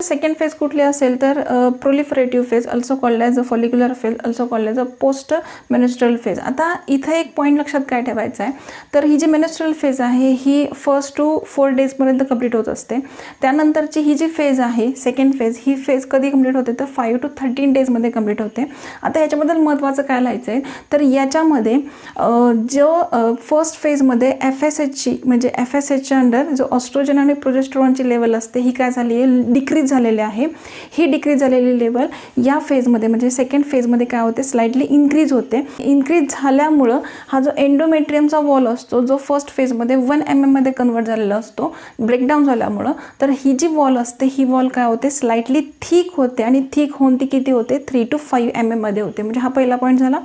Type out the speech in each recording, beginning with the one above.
Second phase कुठली असेल तर proliferative phase, also called as a follicular phase, also called as a post menstrual phase. आता इथं एक पॉईंट लक्षात काय ठेवायचं आहे, तर ही जी मेनस्ट्रुअल फेज आहे ही 1 to 4 डेजपर्यंत कंप्लीट होत असते. त्यानंतरची ही जी फेज आहे सेकंड फेज, ही फेज कधी कंप्लीट होते तर 5 to 13 डेजमध्ये कंप्लीट होते. आता ह्याच्याबद्दल महत्त्वाचं काय लिहायचं आहे, तर याच्यामध्ये जो फर्स्ट फेजमध्ये FSHची म्हणजे FSHच्या अंडर जो ऑस्ट्रोजन आणि प्रोजेस्टेरॉनची लेवल असते ही काय झाली आहे, डिक्रीज झालेली आहे. ही डिक्रीज झालेली लेवल या फेजमध्ये म्हणजे सेकंड फेजमध्ये काय होते, स्लाइटली इन्क्रीज होते. इन्क्रीज झाल्यामुळं हा जो एंडोमेट्रियमचा वॉल असतो जो फर्स्ट फेजमध्ये 1 mm मध्ये कन्वर्ट झालेला असतो ब्रेकडाऊन झाल्यामुळं, तर ही जी वॉल असते ही वॉल काय होते, स्लाइटली थिक होते आणि थिक होऊन ती किती होते, 3 to 5 mm मध्ये होते. म्हणजे हा पहिला पॉईंट झाला.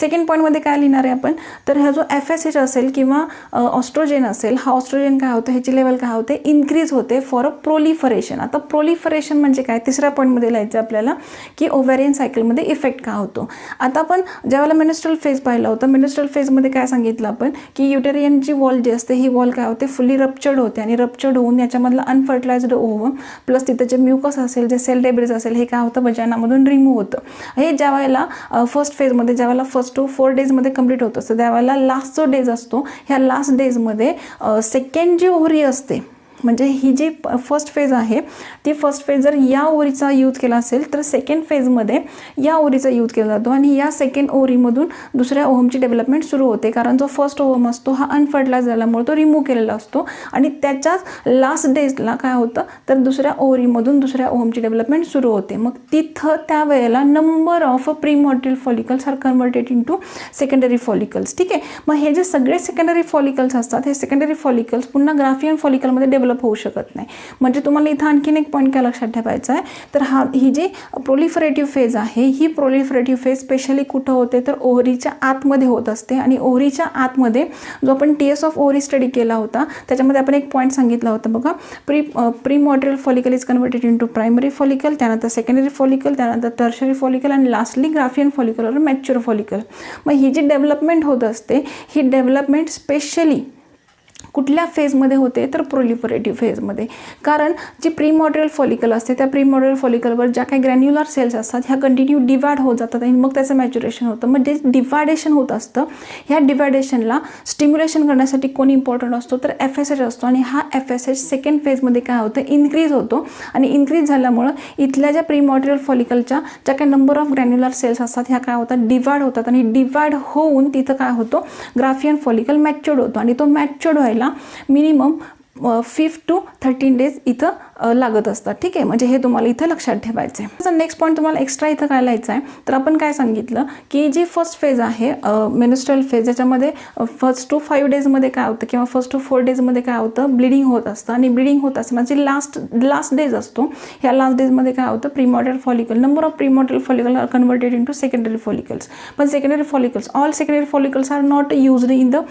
सेकंड पॉईंटमध्ये काय लिहिणार आहे आपण, तर हा जो FSH असेल किंवा ऑस्ट्रोजन असेल, हा ऑस्ट्रोजन काय होतं, ह्याची लेवल काय होते, इन्क्रीज होते फॉर अ प्रोलिफरेशन. आता प्रोलिफरेशन म्हणजे काय, तिसऱ्या पॉईंटमध्ये लिहायचं आपल्याला की ओव्हॅरियन सायकलमध्ये इफेक्ट काय होतो. आता आपण ज्यावेळेला मेनस्ट्रुअल फेज पाहिला होता, मेनस्ट्रुअल फेजमध्ये काय सांगितलं आपण की युटेरियनची वॉल जी असते ही वॉल काय होते, फुल्ली रप्चर्ड होते आणि रप्चर्ड होऊन याच्यामधलं अनफर्टिलाइज्ड ओव्हम प्लस तिथं जे म्युकस असेल, जे सेल डेब्रिज असेल, हे काय होतं, वजानामधून रिमूव्ह होतं. हे ज्यावेळेला फर्स्ट फेजमध्ये ज्यावेळेला 1 to 4 डेजमध्ये कंप्लीट होत असतं, त्यावेळेला लास्ट जो डेज असतो, ह्या लास्ट डेजमध्ये सेकंड जी ओव्हरी असते, म्हणजे ही जी फर्स्ट फेज आहे ती फर्स्ट फेज जर या ओव्हरीचा यूज केला असेल तर सेकंड फेजमध्ये या ओव्हरीचा यूज केला जातो आणि या सेकंड ओव्हरीमधून दुसऱ्या ओव्हमची डेव्हलपमेंट सुरू होते. कारण जो फर्स्ट ओव्हम असतो हा अनफर्टिलाइज झाल्यामुळे तो रिमूव्ह केलेला असतो आणि त्याच्याच लास्ट डेजला काय होतं, तर दुसऱ्या ओव्हरीमधून दुसऱ्या ओव्हमची डेव्हलपमेंट सुरू होते. मग तिथं त्यावेळेला number of primordial follicles are converted into secondary follicles. ठीक आहे. मग हे जे सगळे सेकंडरी फॉलिकल्स असतात, हे सेकंडरी फॉलिकल्स पुन्हा ग्राफियन फॉलिकलमध्ये डेव्हलप होऊ शकत नाही. म्हणजे तुम्हाला इथं आणखीन एक पॉईंट काय लक्षात ठेवायचा आहे, तर ही जी प्रोलिफरेटिव्ह फेज आहे ही प्रोलिफरेटिव्ह फेज स्पेशली कुठं होते, तर ओव्हरीच्या आतमध्ये होत असते. आणि ओव्हरीच्या आतमध्ये जो आपण TS ऑफ ओव्हरी स्टडी केला होता त्याच्यामध्ये आपण एक पॉईंट सांगितला होता बघा, primordial follicle is converted into primary follicle, त्यानंतर सेकंडरी फॉलिकल, त्यानंतर टर्शरी फॉलिकल आणि लास्टली ग्राफियन फॉलिकल और मॅच्युअर फॉलिकल. मग ही जी डेव्हलपमेंट होत असते ही डेव्हलपमेंट स्पेशली कुठल्या फेजमध्ये होते, तर प्रोलिफरेटिव्ह फेजमध्ये. कारण जी प्रीमॉर्टियल फॉलिकल असते त्या प्रीमॉर्टियल फॉलिकलवर ज्या काही ग्रॅन्युलर सेल्स असतात ह्या कंटिन्यू डिवाइड होत जातात आणि मग त्याचं मॅच्युरेशन होतं. मग जे डिवायडेशन होत असतं ह्या डिवायडेशनला स्टिम्युलेशन करण्यासाठी कोण इम्पॉर्टंट असतो, तर FSH असतो. आणि हा FSH सेकंड फेजमध्ये काय होतं, इन्क्रीज होतो आणि इन्क्रीज झाल्यामुळं इथल्या ज्या प्रीमॉर्टियल फॉलिकलच्या ज्या काही नंबर ऑफ ग्रॅन्युलर सेल्स असतात ह्या काय होतात, डिवाइड होतात आणि डिवाइड होऊन तिथं काय होतो, ग्राफियन फॉलिकल मॅच्युअर्ड होतो आणि तो मॅच्युअर्ड व्हायला मिनिमम 5 to 13 डेज इथं लागत असतात. ठीक आहे. म्हणजे हे तुम्हाला इथं लक्षात ठेवायचं आहे. नेक्स्ट पॉईंट तुम्हाला एक्स्ट्रा इथं काय लिहायचं आहे, तर आपण काय सांगितलं की जी फर्स्ट फेज आहे मेनस्ट्रुअल फेज, ज्याच्यामध्ये 1 to 5 डेजमध्ये काय होतं किंवा 1 to 4 डेजमध्ये काय होतं, ब्लिडिंग होत असतं. आणि ब्लिडिंग होत असताना जे लास्ट डेज असतो ह्या लास्ट डेजमध्ये काय होतं, primordial follicle, number of primordial follicle are converted into secondary follicles. पण secondary follicles, all secondary follicles are not used in the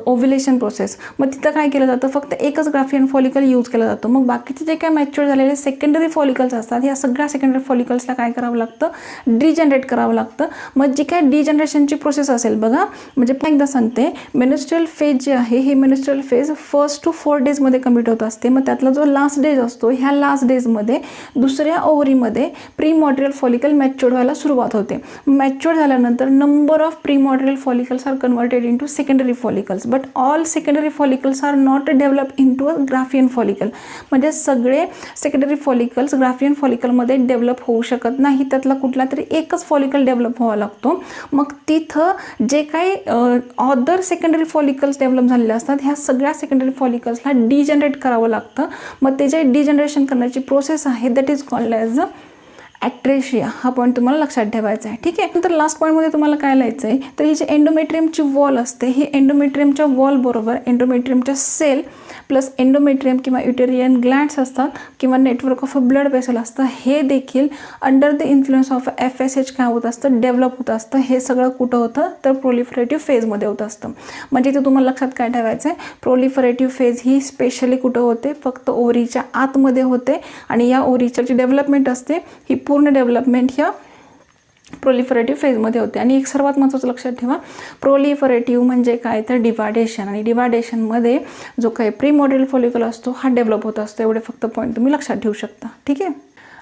ovulation process. मग तिथं काय केलं जातं, फक्त एकच ग्राफियन फॉलिकल यूज केला जातो. मग बाकीचे जे काय मॅच्युअर झालेले सेकंडरी फॉलिकल्स असतात ह्या सगळ्या सेकंडरी फॉलिकल्सला काय करावं लागतं, डिजनरेट करावं लागतं. मग जी काय डिजनरेशनची प्रोसेस असेल बघा, म्हणजे एकदा सांगते, मेनस्ट्रुअल फेज जी आहे ही मेनस्ट्रुअल फेज 1 to 4 डेजमध्ये कंप्लीट होत असते. मग त्यातला जो लास्ट डेज असतो ह्या लास्ट डेजमध्ये दुसऱ्या ओव्हरीमध्ये प्रीमॉर्टियल फॉलिकल मॅच्युअर्ड व्हायला सुरुवात होते. मॅच्युअर्ड झाल्यानंतर number of primordial follicles are converted into secondary follicles, but all secondary follicles are not develop into a Graafian follicle. म्हणजे सगळे सेकंडरी फॉलिकल्स ग्राफियन फॉलिकलमध्ये डेव्हलप होऊ शकत नाही, त्यातला कुठला तरी एकच फॉलिकल डेव्हलप व्हावा लागतो. मग तिथं जे काही अदर सेकंडरी फॉलिकल्स डेव्हलप झालेले असतात ह्या सगळ्या सेकंडरी फॉलिकल्सला डिजनरेट करावं लागतं. मग ते जे डिजनरेशन करण्याची प्रोसेस आहे दॅट इज कॉल्ड ॲज ॲट्रेशिया. हा पॉईंट तुम्हाला लक्षात ठेवायचा आहे. ठीक आहे. नंतर लास्ट पॉईंटमध्ये तुम्हाला काय लिहायचं आहे, तर ही जी एंडोमेट्रियमची वॉल असते ही एंडोमेट्रियमच्या वॉल बरोबर एंडोमेट्रियमच्या सेल प्लस एंडोमेट्रियम किंवा युटेरियन ग्लँड्स असतात किंवा network of a blood vessel असतं, हे देखील under the influence of FSH काय होत असतं, डेव्हलप होत असतं. हे सगळं कुठं होतं, तर प्रोलिफरेटिव्ह फेजमध्ये होत असतं. म्हणजे इथे तुम्हाला लक्षात काय ठेवायचं आहे, प्रोलिफरेटिव्ह फेज ही स्पेशली कुठं होते, फक्त ओव्हरीच्या आतमध्ये होते आणि या ओव्हरीची जी डेव्हलपमेंट असते ही पूर्ण डेव्हलपमेंट ह्या प्रोलिफरेटिव्ह फेजमध्ये होते. आणि एक सर्वात महत्त्वाचं लक्षात ठेवा, प्रोलिफरेटिव्ह म्हणजे काय, तर डिवायडेशन. आणि डिवायडेशनमध्ये जो काही प्रीमॉर्टियल फॉलिकल असतो हा डेव्हलप होत असतो. एवढे फक्त पॉईंट तुम्ही लक्षात ठेवू शकता. ठीक आहे.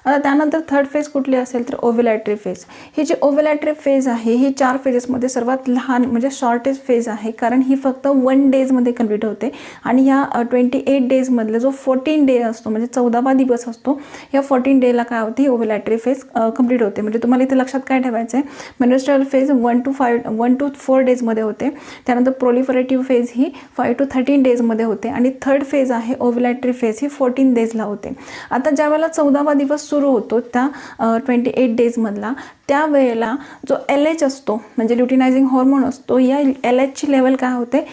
आता त्यानंतर थर्ड फेज कुठली असेल तर ओव्ह्युलॅटरी फेज. ही जी ओव्ह्युलॅटरी फेज आहे ही 4 फेजेसमध्ये सर्वात लहान म्हणजे शॉर्टेस्ट फेज आहे, कारण ही फक्त 1 डेजमध्ये कंप्लीट होते. आणि ह्या 28 डेजमधले जो 14 डे असतो म्हणजे 14वा दिवस असतो, या 14 डेला काय होते ही ओव्ह्युलॅटरी फेज कंप्लीट होते. म्हणजे तुम्हाला इथे लक्षात काय ठेवायचं आहे, मेनस्ट्रुअल फेज 1 to 4 डेजमध्ये होते. त्यानंतर प्रोलिफरेटिव्ह फेज ही 5 to 13 डेजमध्ये होते. आणि थर्ड फेज आहे ओव्ह्युलॅटरी फेज ही 14 डेजला होते. आता ज्या वेळेला 14वा दिवस सुरू होतो त्या 28 डेजमधला, त्यावेळेला जो LH असतो म्हणजे ल्युटिनायझिंग हॉर्मोन असतो, या LHची लेवल काय होते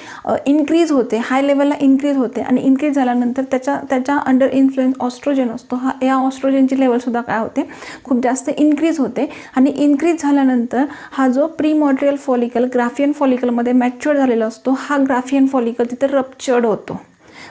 इन्क्रीज होते, हाय लेवलला इन्क्रीज होते. आणि इन्क्रीज झाल्यानंतर त्याच्या अंडर इन्फ्लुएन्स ऑस्ट्रोजन असतो, या ऑस्ट्रोजनची लेवलसुद्धा काय होते खूप जास्त इन्क्रीज होते. आणि इन्क्रीज झाल्यानंतर हा जो प्रीमॉर्डियल फॉलिकल ग्राफियन फॉलिकलमध्ये मॅच्युअर झालेला असतो, हा ग्राफियन फॉलिकल तिथे रप्चर्ड होतो.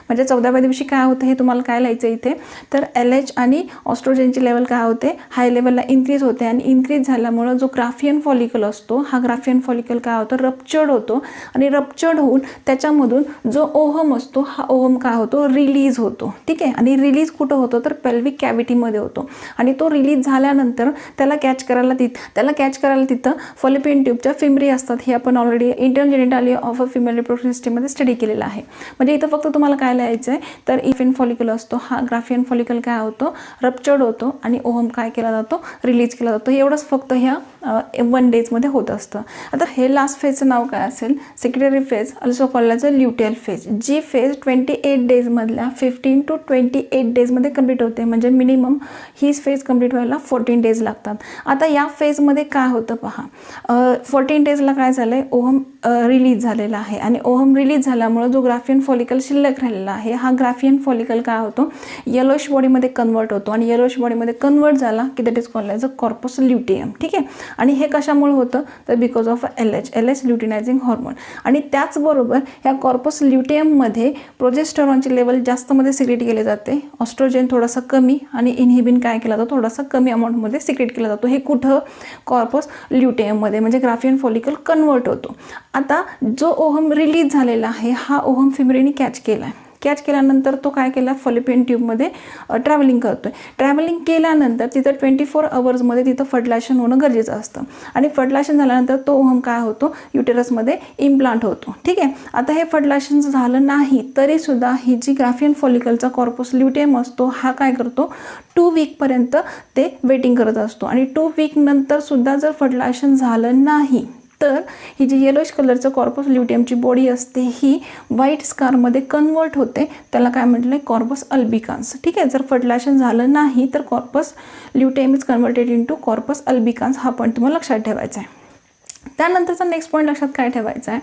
म्हणजे 14व्या दिवशी काय होतं हे तुम्हाला काय लिहायचं इथे, तर LH आणि ऑस्ट्रोजनची लेवल काय होते हाय लेवलला इन्क्रीज होते. आणि इन्क्रीज झाल्यामुळं जो ग्राफियन फॉलिकल असतो, हा ग्राफियन फॉलिकल काय होतं रप्चर्ड होतो. आणि रप्चर्ड होऊन त्याच्यामधून जो ओहम असतो, हा ओहम काय होतो रिलीज होतो. ठीक आहे. आणि रिलीज कुठं होतो तर पेल्विक कॅव्हिटीमध्ये होतो. आणि तो रिलीज झाल्यानंतर त्याला कॅच करायला तिथं फॉलोपियन ट्यूबच्या फिमरी असतात. हे आपण already internal genitalia of a female reproductive सिस्टममध्ये स्टडी केलेला आहे. म्हणजे इथं फक्त तुम्हाला काय लिहायचं आहे तर इफिन फॉलिकल असतो, हा ग्राफियन फॉलिकल काय होतो रप्चर्ड होतो आणि ओहम काय केला जातो रिलीज केला जातो. एवढंच फक्त ह्या 1 डेजमध्ये होत असतं. आता हे लास्ट फेजचं नाव काय असेल secretory phase, also called as a luteal phase. जी फेज 28 डेजमधल्या 15 to 28 डेजमध्ये कंप्लीट होते. म्हणजे मिनिमम ही फेज कंप्लीट व्हायला 14 डेज लागतात. आता या फेजमध्ये काय होतं पहा, 14 डेजला काय झालं आहे ओहम रिलीज झालेला आहे. आणि ओहम रिलीज झाल्यामुळं जो ग्राफियन फॉलिकल शिल्लक राहिलेला आहे, हा ग्राफियन फॉलिकल काय होतो येलोश बॉडीमध्ये कन्वर्ट होतो. आणि येलोश बॉडीमध्ये कन्वर्ट झाला की that is called as a corpus luteum. ठीक आहे. आणि हे कशामुळे होतं तर because of LH luteinizing hormone. आणि त्याचबरोबर ह्या कॉर्पस ल्युटियममध्ये प्रोजेस्टेरॉनची लेवल जास्तमध्ये सिक्रेट केले जाते, ऑस्ट्रोजन थोडासा कमी आणि इनहिबिन काय केला जातो थोडासा कमी अमाऊंटमध्ये सिक्रेट केला जातो. हे कुठं कॉर्पस ल्युटियममध्ये म्हणजे ग्राफियन फॉलिकल कन्वर्ट होतो. आता जो ओहम रिलीज झालेला आहे, हा ओहम फिमरीने कॅच केल्यानंतर तो काय केला फॉलोपियन ट्यूबमध्ये ट्रॅव्हलिंग करतोय. ट्रॅव्हलिंग केल्यानंतर तिथं 24 आवर्समध्ये तिथं फर्टिलायझेशन होणं गरजेचं असतं. आणि फर्टिलायझेशन झाल्यानंतर तो ओहम काय होतो युटेरसमध्ये इम्प्लांट होतो. ठीक आहे. आता हे फर्टिलायझेशन झालं नाही तरीसुद्धा ही जी ग्राफियन फॉलिकलचा कॉर्पस ल्युटियम असतो, हा काय करतो 2 वीकपर्यंत ते वेटिंग करत असतो. आणि 2 वीक नंतर सुद्धा जर फर्टिलायझेशन झालं नाही तर ही जी येलोश कलरचं कॉर्पस ल्युटियमची बॉडी असते ही व्हाईट स्कारमध्ये कन्वर्ट होते. त्याला काय म्हटलं कॉर्पस अल्बिकान्स. ठीक आहे. जर फर्टिलायझेशन झालं नाही तर corpus luteum is converted into corpus albicans. हा पॉईंट तुम्हाला लक्षात ठेवायचा आहे. त्यानंतरचा नेक्स्ट पॉईंट लक्षात काय ठेवायचा आहे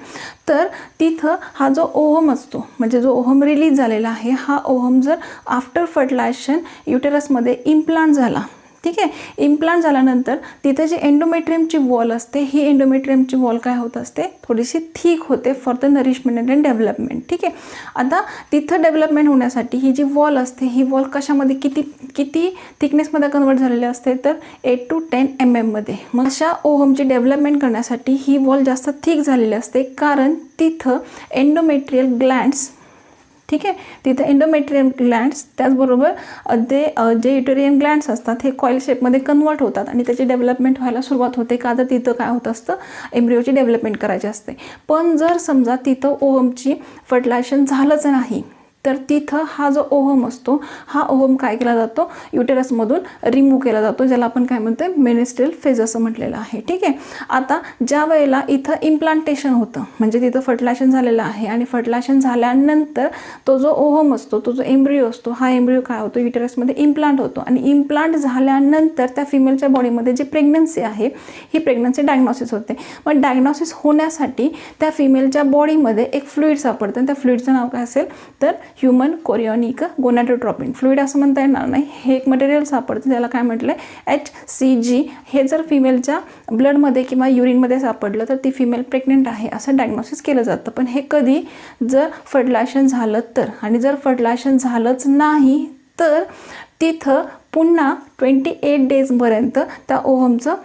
तर तिथं हा जो ओहम असतो म्हणजे जो ओहम रिलीज झालेला आहे, हा ओहम जर आफ्टर फर्टिलायझेशन युटेरसमध्ये इम्प्लांट झाला. ठीक आहे. इम्प्लांट झाल्यानंतर तिथे जी एंडोमेट्रियमची वॉल असते, ही एंडोमेट्रियमची वॉल काय होत असते थोडीशी थिक होते for the nourishment and development. ठीक आहे. आता तिथं डेव्हलपमेंट होण्यासाठी ही जी वॉल असते, ही वॉल कशामध्ये किती थिकनेसमध्ये कन्वर्ट झालेली असते तर 8 to 10 mm मध्ये. मग अशा ओहमची डेव्हलपमेंट करण्यासाठी ही वॉल जास्त थिक झालेली असते, कारण तिथं एंडोमेट्रियल ग्लँड्स ठीक आहे तिथे एंडोमेट्रियम ग्लँड्स त्याचबरोबर जे युटेरियन ग्लँड्स असतात हे कॉईल शेपमध्ये कन्वर्ट होतात आणि त्याची डेव्हलपमेंट व्हायला सुरुवात होते. का तर तिथं काय होत असतं एम्ब्रिओची डेव्हलपमेंट करायची असते. पण जर समजा तिथं ओहमची फर्टिलायझेशन झालंच नाही तर तिथं हा जो ओहम असतो, हा ओहम काय केला जातो युटेरसमधून रिमूव्ह केला जातो, ज्याला आपण काय म्हणतो मेनिस्ट्रुअल फेज असं म्हटलेलं आहे. ठीक आहे. आता ज्या वेळेला इथं इम्प्लांटेशन होतं म्हणजे तिथं फर्टिलायझेशन झालेलं आहे आणि फर्टिलायझेशन झाल्यानंतर तो जो ओहम असतो, तो जो एम्ब्रिओ असतो, हा एम्ब्रिओ काय होतो युटेरसमध्ये इम्प्लांट होतो. आणि इम्प्लांट झाल्यानंतर त्या फिमेलच्या बॉडीमध्ये जी प्रेग्नन्सी आहे ही प्रेग्नन्सी डायग्नॉसिस होते. मग डायग्नॉसिस होण्यासाठी त्या फिमेलच्या बॉडीमध्ये एक फ्लुइड सापडतं. त्या फ्लुइडचं नाव काय असेल तर ह्युमन कोरिओनिक गोनाडोट्रोपिन फ्लुइड असं म्हणता येणार नाही. हे एक मटेरियल सापडतं त्याला काय म्हटलं HCG. हे जर फिमेलच्या ब्लडमध्ये किंवा युरिनमध्ये सापडलं तर ती फिमेल प्रेग्नेंट आहे असं डायग्नोसिस केलं जातं. पण हे कधी जर फर्टिलायझेशन झालं तर. आणि जर फर्टिलायझेशन झालंच नाही तर तिथं पुन्हा 28 डेजपर्यंत त्या ओहमचं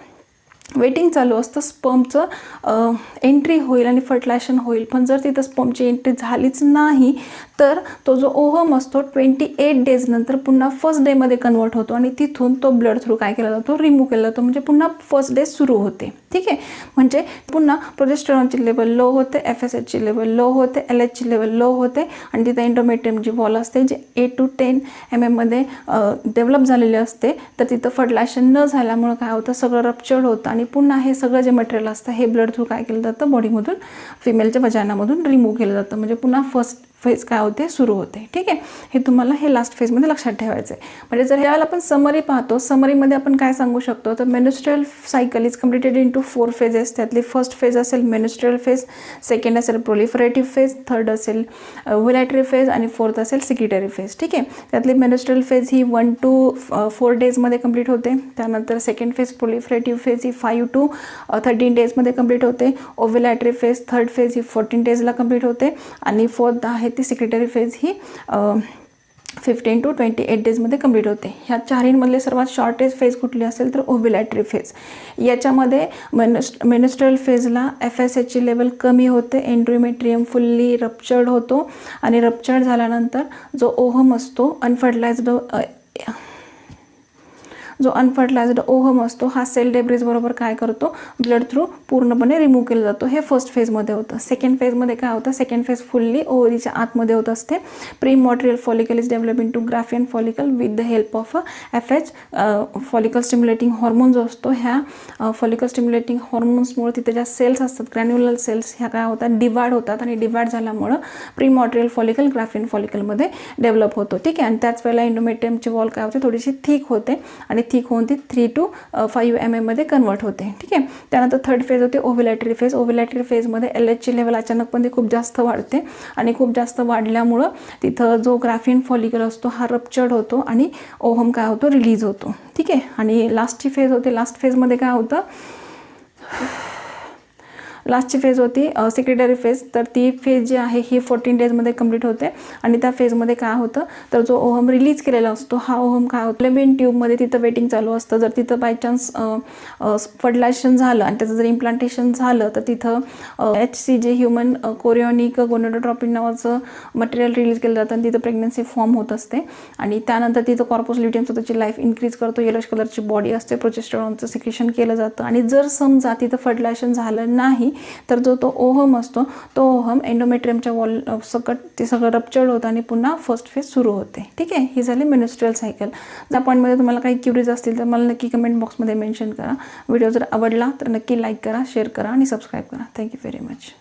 वेटिंग चालू असतं, स्पर्मचं एंट्री होईल आणि फर्टिलायझेशन होईल. पण जर तिथं स्पर्मची एंट्री झालीच नाही तर तो जो ओव्हम असतो 28 डेज नंतर पुन्हा फर्स्ट डेमध्ये कन्वर्ट होतो आणि तिथून तो ब्लड थ्रू काय केला जातो, रिमूव्ह केला जातो. म्हणजे पुन्हा फर्स्ट डे सुरू होते. ठीक आहे, म्हणजे पुन्हा प्रोजेस्टेरॉनची लेवल लो होते, FSHची लेवल लो होते, LHची लेवल लो होते आणि तिथं एंडोमेट्रियम जी वॉल असते जे 8 to 10 mm मध्ये डेव्हलप झालेले असते, तर तिथं फर्टिलायझेशन न झाल्यामुळं काय होतं, सगळं रप्चर्ड होतं आणि पुन्हा हे सगळं जे मटेरियल असतं हे ब्लड थ्रू काय केलं जातं, बॉडीमधून फिमेलच्या वजानामधून रिमूव्ह केलं जातं. म्हणजे पुन्हा फर्स्ट फेज काय होते, सुरू होते. ठीक आहे, हे तुम्हाला हे लास्ट फेजमध्ये लक्षात ठेवायचं आहे. म्हणजे जर ह्याला आपण समरी पाहतो, समरीमध्ये आपण काय सांगू शकतो, तर menstrual cycle is completed into 4 phases. त्यातली फर्स्ट फेज असेल मेन्स्ट्रुअल फेज, सेकंड असेल प्रोलिफरेटिव्ह फेज, थर्ड असेल ओव्युलेटरी फेज आणि फोर्थ असेल सिक्रिटरी फेज. ठीक आहे, त्यातली मेन्स्ट्रुअल फेज ही 1 to 4 डेजमध्ये कंप्लीट होते. त्यानंतर सेकंड फेज प्रोलिफरेटिव्ह फेज ही 5 to 13 डेजमध्ये कंप्लीट होते. ओव्युलेटरी फेज थर्ड फेज ही 14 डेजला कंप्लीट होते आणि फोर्थ आहे ती सिक्रिटरी फेज ही 15 to 28 डेजमध्ये कंप्लीट होते. ह्या चारहींमधले सर्वात शॉर्टेस्ट फेज कुठली असेल तर ओव्युलेटरी फेज. याच्यामध्ये मेन्स्ट्रुअल फेजला FSHची लेवल कमी होते, एंडोमेट्रियम फुल्ली रप्चर्ड होतो आणि रप्चर्ड झाल्यानंतर जो ओव्हम असतो अनफर्टिलाइज्ड ओव्हम असतो हा सेल डेब्रिज बरोबर काय करतो, ब्लड थ्रू पूर्णपणे रिमूव्ह केला जातो. हे फर्स्ट फेजमध्ये होतं. सेकंड फेजमध्ये काय होतं, सेकंड फेज फुल्ली ओव्हरीच्या आतमध्ये होत असते. Primordial follicle is develop into Graafian follicle with the help of FH follicle stimulating hormone जो असतो, ह्या फॉलिकल स्टिम्युलेटिंग हॉर्मोन्समुळे तिथे ज्या सेल्स असतात ग्रॅन्युलर सेल्स ह्या काय होतात, डिवाइड होतात आणि डिवाइड झाल्यामुळं प्रीमॉट्रियल फॉलिकल ग्राफियन फॉलिकलमध्ये डेव्हलप होतो. ठीक आहे, आणि त्याच वेळेला एंडोमेट्रियमची वॉल काय होते, थोडीशी थिक होते आणि थिक होऊन ती 3 to 5 mm मध्ये कन्वर्ट होते. ठीक आहे, त्यानंतर थर्ड फेज होते ओव्युलेटरी फेज. ओव्युलेटरी फेजमध्ये LHची लेवल अचानकपणे खूप जास्त वाढते आणि खूप जास्त वाढल्यामुळं तिथं जो ग्राफियन फॉलिकल असतो हा रप्चर्ड होतो आणि ओव्हम काय होतो, रिलीज होतो. ठीक आहे, आणि लास्टची फेज होते. लास्ट फेजमध्ये काय होतं, लास्टची फेज होती सिक्रिटरी फेज. तर ती फेज जी आहे ही 14 डेजमध्ये कंप्लीट होते आणि त्या फेजमध्ये काय होतं, तर जो ओव्हम रिलीज केलेला असतो हा ओव्हम काय होतं, फ्लेमिन ट्यूबमध्ये तिथं वेटिंग चालू असतं. जर तिथं बाय चान्स फर्टिलायझेशन झालं आणि त्याचं जर इम्प्लांटेशन झालं तर तिथं HCG ह्युमन कोरिओनिक गोनेडोट्रॉपिन नावाचं मटेरियल रिलीज केलं जातं आणि तिथं प्रेग्नन्सी फॉर्म होत असते आणि त्यानंतर तिथं कॉर्पस ल्युटियम स्वतःची लाईफ इन्क्रीज करतो. येलोश कलरची बॉडी असते, प्रोजेस्टेरॉनचं सिक्रेशन केलं जातं आणि जर समजा तिथं फर्टिलायझेशन झालं नाही तर जो तो ओव्हम असतो तो ओव्हम एंडोमेट्रियमच्या वॉल सकट ते सगळं रप्चर्ड होतं आणि पुन्हा फर्स्ट फेज सुरू होते. ठीक आहे, ही झाली मेन्स्ट्रुअल सायकल. त्या पॉईंटमध्ये तुम्हाला काही क्युरीज असतील तर मला नक्की कमेंट बॉक्समध्ये मेन्शन करा. व्हिडिओ जर आवडला तर नक्की लाईक करा, शेअर करा आणि सबस्क्राईब करा. Thank you very much.